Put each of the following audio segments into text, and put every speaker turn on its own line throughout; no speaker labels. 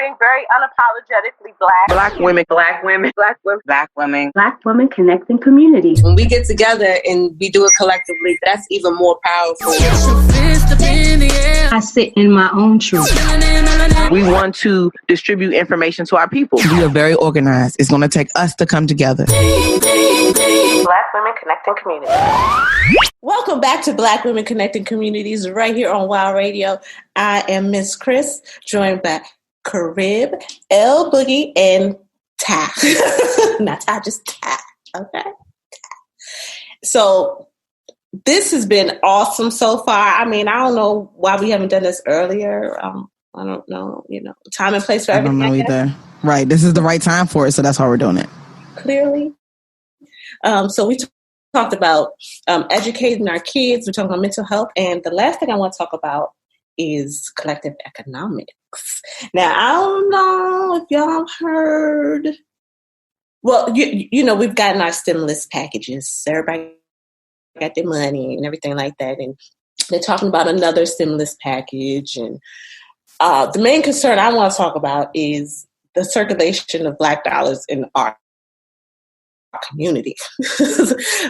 being very unapologetically black.
Black women, black women, black women, black women.
Black women connecting communities.
When we get together and we do it collectively, that's even more powerful.
I sit in my own truth.
We want to distribute information to our people.
We are very organized. It's going to take us to come together.
Black women connecting communities.
Welcome back to Black Women Connecting Communities right here on WOW Radio. I am Miss Chris, joined by Carib, L Boogie, and Ty. Not Ty, just Ty. Okay. So this has been awesome so far. I mean, I don't know why we haven't done this earlier. I don't know, time and place for everything.
I don't know either. Right. This is the right time for it, so that's why we're doing it.
Clearly. So we talked about educating our kids. We're talking about mental health. And the last thing I want to talk about is collective economics. Now, I don't know if y'all heard. Well, we've gotten our stimulus packages. Everybody got their money and everything like that. And they're talking about another stimulus package. And the main concern I want to talk about is the circulation of Black dollars in our community.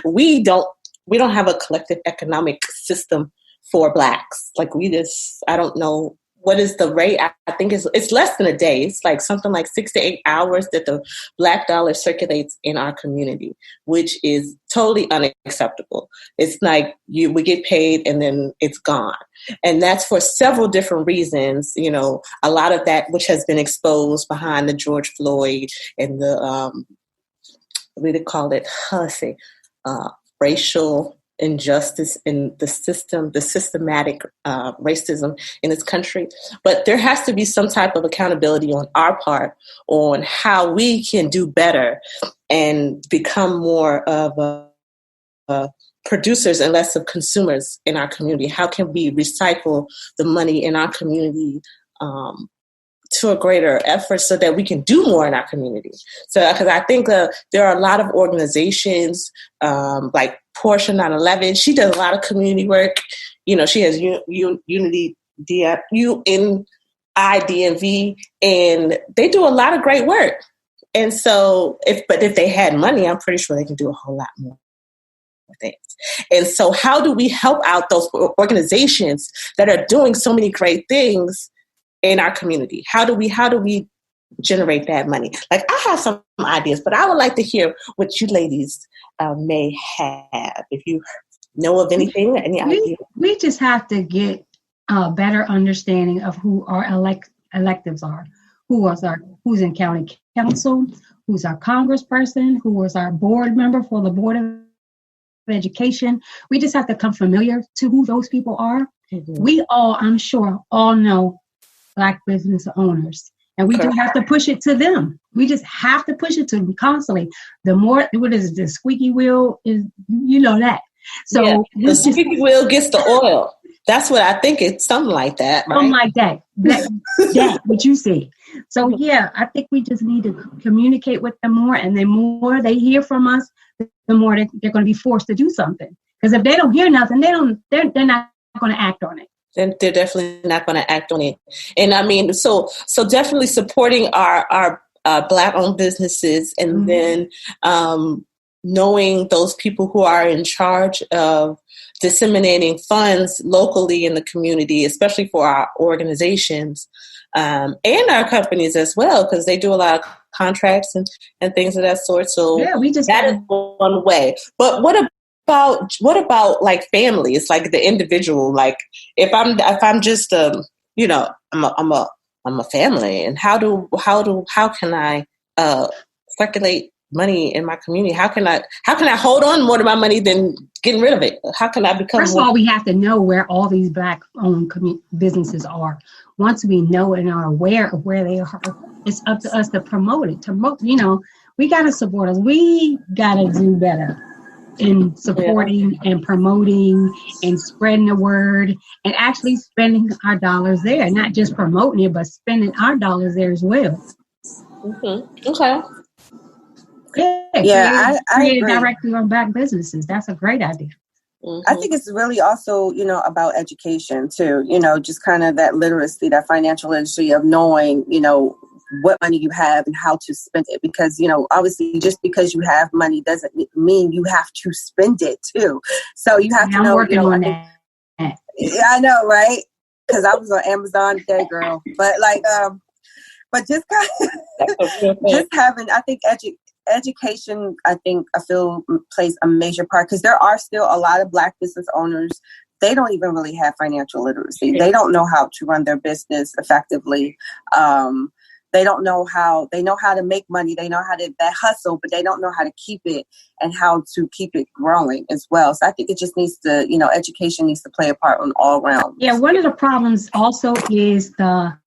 We don't have a collective economic system for Blacks. Like I don't know what is the rate. I think it's less than a day. It's like something like 6 to 8 hours that the Black dollar circulates in our community, which is totally unacceptable. It's like we get paid and then it's gone. And that's for several different reasons. A lot of that which has been exposed behind the George Floyd and the what do they call it? Racial injustice in the system, the systematic racism in this country. But there has to be some type of accountability on our part on how we can do better and become more of producers and less of consumers in our community. How can we recycle the money in our community to a greater effort so that we can do more in our community? So, because I think there are a lot of organizations like Portia 9/11. She does a lot of community work. She has Unity UNIDMV, and they do a lot of great work. And so, if they had money, I'm pretty sure they can do a whole lot more things. And so, how do we help out those organizations that are doing so many great things in our community? How do we generate that money? Like, I have some ideas, but I would like to hear what you ladies may have. If you know of anything, any idea?
We just have to get a better understanding of who our electives are. Who's in county council, who's our congressperson, who is our board member for the Board of Education. We just have to come familiar to who those people are. Mm-hmm. We all, I'm sure, know Black business owners. And we do have to push it to them. We just have to push it to them constantly. The more, the squeaky wheel is, that. So
the squeaky wheel gets the oil. That's what I think. It's something like that, right?
Something like that. That, what you see. So, I think we just need to communicate with them more. And the more they hear from us, the more they're going to be forced to do something. Because if they don't hear nothing, they're not going to act on it.
Then they're definitely not going to act on it. And I mean, so definitely supporting our Black-owned businesses, and then knowing those people who are in charge of disseminating funds locally in the community, especially for our organizations and our companies as well, because they do a lot of contracts and things of that sort. So that is one way. But what about like families, like the individual? Like if I'm just I'm a family, and how can I circulate money in my community? How can I hold on more to my money than getting rid of it? How can I become?
First of all, we have to know where all these Black-owned businesses are. Once we know and are aware of where they are, it's up to us to promote it. We got to support us. We got to do better in supporting and promoting and spreading the word and actually spending our dollars there, not just promoting it, but spending our dollars there as well.
Mm-hmm. Okay.
I agree.
directly
on Black businesses. That's a great idea.
Mm-hmm. I think it's really also, about education too, just kind of that literacy, that financial literacy of knowing,
what money you have and how to spend it. Because, obviously just because you have money doesn't mean you have to spend it too. So you have to know,
working on that.
Yeah, I know, right? Because I was on Amazon today, girl. But but just kind of, just having, I think education, I feel plays a major part, because there are still a lot of Black business owners. They don't even really have financial literacy. They don't know how to run their business effectively. They don't know how. They know how to make money. They know how to that hustle, but they don't know how to keep it and how to keep it growing as well. So I think it just needs to, education needs to play a part on all realms.
Yeah, one of the problems also is the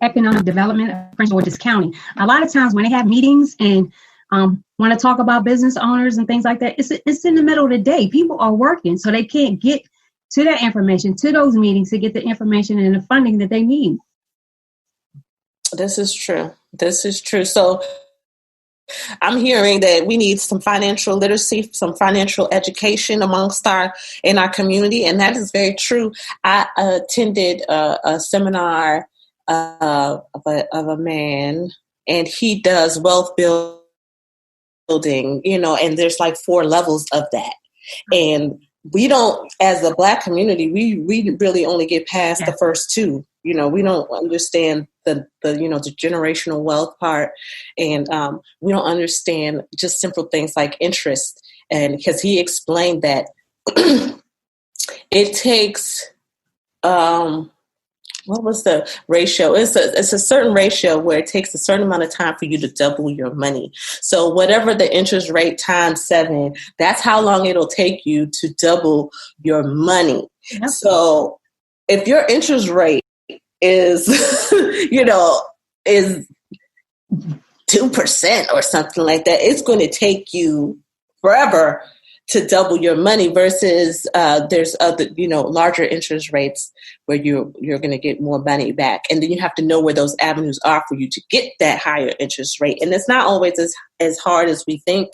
economic development of Prince George's County. A lot of times when they have meetings and want to talk about business owners and things like that, it's in the middle of the day. People are working, so they can't get to that information, to those meetings, to get the information and the funding that they need.
This is true. So I'm hearing that we need some financial literacy, some financial education in our community, and that is very true. I attended a seminar of a man, and he does wealth building, and there's like 4 levels of that. And we don't, as a Black community, we really only get past the first 2. We don't understand the generational wealth part, and we don't understand just simple things like interest. And because he explained that it takes, what was the ratio? It's a certain ratio where it takes a certain amount of time for you to double your money. So whatever the interest rate times 7, that's how long it'll take you to double your money. Yep. So if your interest rate is, is 2% or something like that, it's going to take you forever to double your money versus there's other, larger interest rates where you're going to get more money back. And then you have to know where those avenues are for you to get that higher interest rate. And it's not always as hard as we think.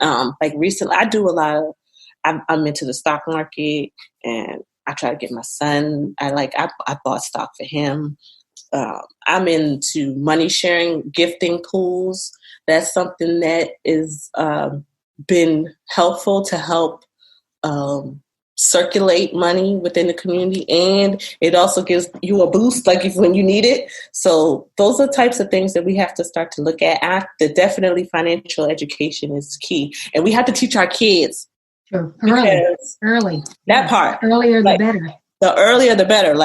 Like recently, I do a lot of, I'm into the stock market, and I try to get my son, I bought stock for him. I'm into money sharing, gifting pools. That's something that is been helpful to help circulate money within the community, and it also gives you a boost when you need it. So those are types of things that we have to start to look at. Definitely financial education is key, and we have to teach our kids.
Sure. Early.
That part.
Earlier the better.
The earlier the better.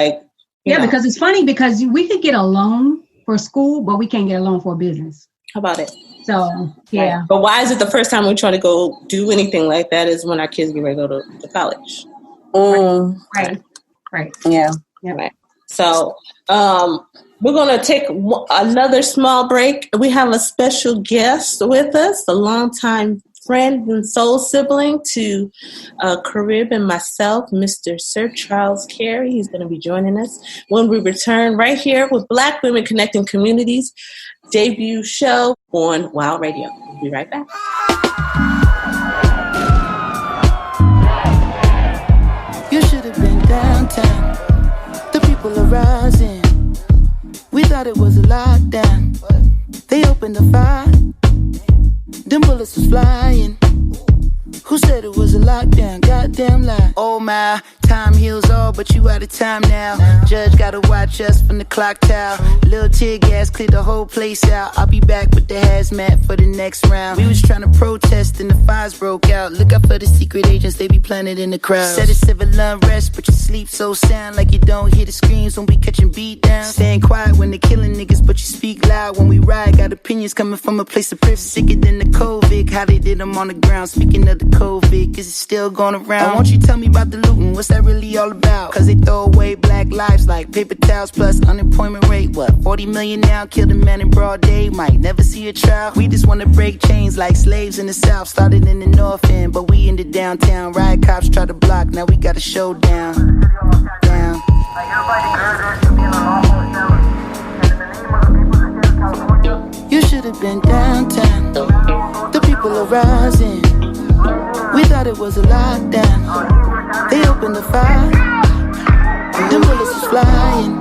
Because it's funny, because we could get a loan for school, but we can't get a loan for a business.
How about it?
So, yeah.
Right. But why is it the first time we try to go do anything like that is when our kids get ready to go to college?
Right.
Yeah.
Right. So we're going to take another small break. We have a special guest with us, a longtime friend and soul sibling to Carib and myself, Mr. Sir Charles Cary. He's going to be joining us when we return right here with Black Women Connecting Communities debut show on Wild Radio. We'll be right back.
You should have been downtown. The people are rising. We thought it was a lockdown. They opened the fire. Them bullets was flying. Who said it was a lockdown? Goddamn lie. Oh my, time heals all, but you out of time now. Judge gotta watch us from the clock tower. Little tear gas cleared the whole place out. I'll be back with the hazmat for the next round. We was trying to protest and the fires broke out. Look out for the secret agents, they be planted in the crowd. Said it's civil unrest, but you sleep so sound like you don't hear the screams when we catching beat down. Staying quiet when they killing niggas, but you speak loud when we ride. Got opinions coming from a place of privilege. Sicker than the COVID, how they did them on the ground. Speaking of the COVID, is it still going around? Won't you tell me about the looting? What's that really all about? Cause they throw away black lives like paper towels plus unemployment rate. What, 40 million now? Killed a man in broad day, might never see a trial. We just wanna break chains like slaves in the south. Started in the north end, but we in the downtown. Riot cops try to block, now we got a showdown. Down. You should have been downtown. The people are rising. We thought it was a lockdown. They opened the fire. Them bullets was flying.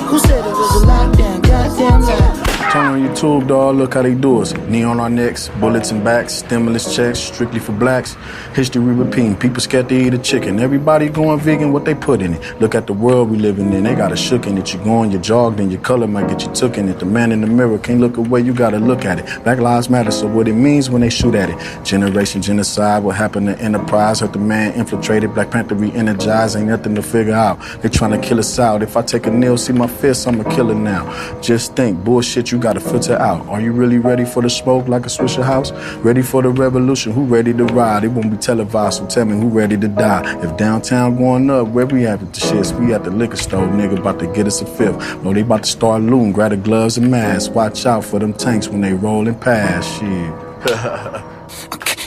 Who said it was a lockdown? Goddamn lie.
on YouTube, dog, look how they do us. Knee on our necks, bullets in backs, stimulus checks, strictly for blacks. History repeating, people scared to eat a chicken. Everybody going vegan, what they put in it. Look at the world we living in, they got a shook in it. You go on your jog, then your color might get you took in it. The man in the mirror can't look away, you gotta look at it. Black lives matter, so what it means when they shoot at it. Generation genocide, what happened to Enterprise? Heard the man infiltrated, Black Panther re-energized, ain't nothing to figure out. They trying to kill us out. If I take a nail, see my fist, I'm a killer now. Just think, bullshit you gotta filter out. Are you really ready for the smoke like a Swisher House? Ready for the revolution? Who ready to ride? It won't be televised, so tell me who ready to die. If downtown going up, where we at with the shits? We at the liquor store, nigga, about to get us a fifth. No, they about to start looting, grab the gloves and masks. Watch out for them tanks when they rolling past, shit.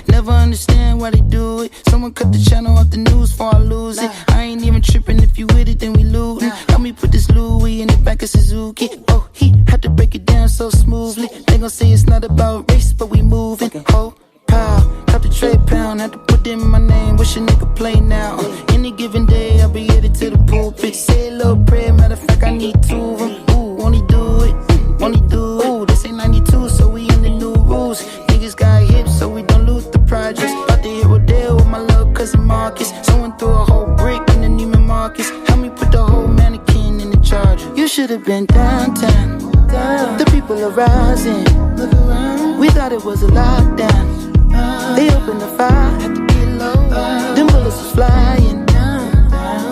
Never understand why they do it. Someone cut the channel off the news before I lose it. I ain't even tripping, if you with it, then we lootin'. Help me put this Louis in the back of Suzuki. Oh, he had to break it down so smoothly. They gon' say it's not about race, but we moving. Oh, pow, cut the trade pound, had to put in my name. Wish a nigga play now. Any given day, I'll be headed to the pulpit. Say a little prayer, matter of fact, I need two of them. Ooh, won't he do it? Won't he do it? Ooh, this ain't 92, so we in the new rules. Niggas got hips, so we don't lose the projects. About to hit Rodale with my little cousin Marcus. Someone threw a whole brick in the Neiman Marcus. Help me put the whole mannequin in the charger. You should have been downtown. The people are rising. Look around. We thought it was a lockdown. They opened the fire. Had to get low. Them bullets was flying.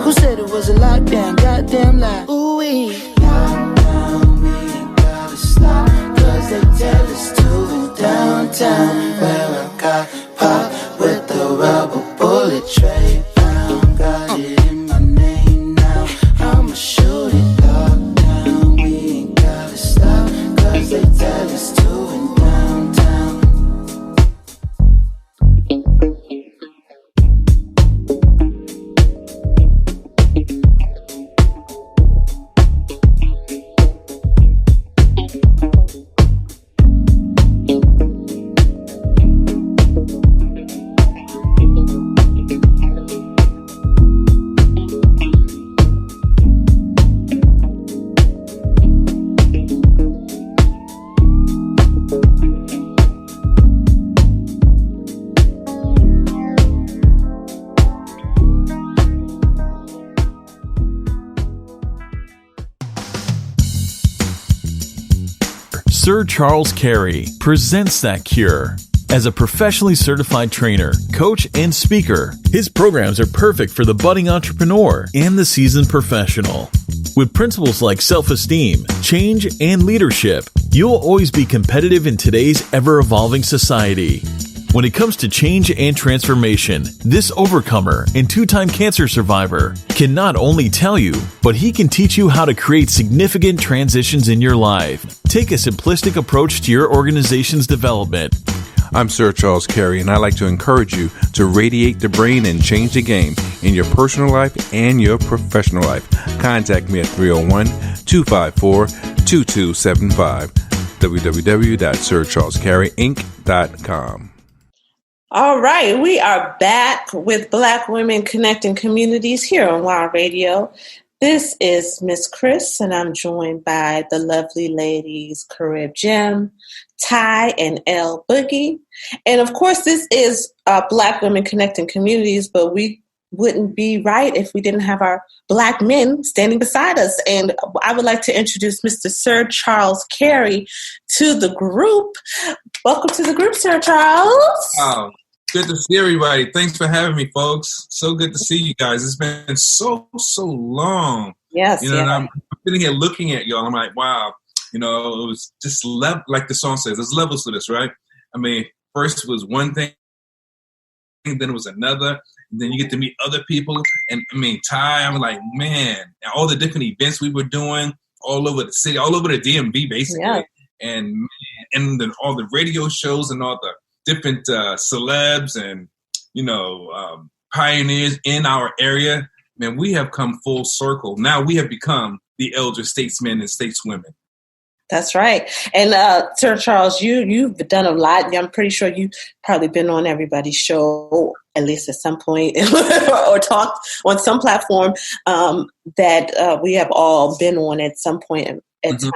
Who said it was a lockdown? Goddamn lie. Ooh-wee. Lockdown, we ain't gotta stop. Cause they tell us to downtown, where I got popped with the rubber bullet tray down. Got it in my name now, I'ma shoot it. Lockdown, we ain't gotta stop, cause they tell us to in downtown.
Sir Charles Cary presents That Cure. As a professionally certified trainer, coach, and speaker, his programs are perfect for the budding entrepreneur and the seasoned professional. With principles like self-esteem, change, and leadership, you'll always be competitive in today's ever-evolving society. When it comes to change and transformation, this overcomer and two-time cancer survivor can not only tell you, but he can teach you how to create significant transitions in your life. Take a simplistic approach to your organization's development.
I'm Sir Charles Cary, and I'd like to encourage you to radiate the brain and change the game in your personal life and your professional life. Contact me at 301-254-2275, www.sircharlescaryinc.com.
All right, we are back with Black Women Connecting Communities here on Wild Radio. This is Miss Chris, and I'm joined by the lovely ladies Carib Jim, Ty, and L Boogie. And of course, this is Black Women Connecting Communities, but we wouldn't be right if we didn't have our Black men standing beside us. And I would like to introduce Mr. Sir Charles Cary to the group. Welcome to the group, Sir Charles.
Wow. Good to see everybody. Thanks for having me, folks. So good to see you guys. It's been so long.
Yes.
You know, and I'm sitting here looking at y'all. I'm like, wow. You know, it was just like the song says, there's levels to this, right? I mean, first it was one thing, then it was another, and then you get to meet other people. And I mean, Ty, I'm like, man, all the different events we were doing all over the city, all over the DMV, basically. Yeah. And then all the radio shows and all the different celebs and, you know, pioneers in our area. Man, we have come full circle. Now we have become the elder statesmen and stateswomen.
That's right. And Sir Charles, you've done a lot. I'm pretty sure you've probably been on everybody's show, at least at some point, or talked on some platform that we have all been on at some point in time.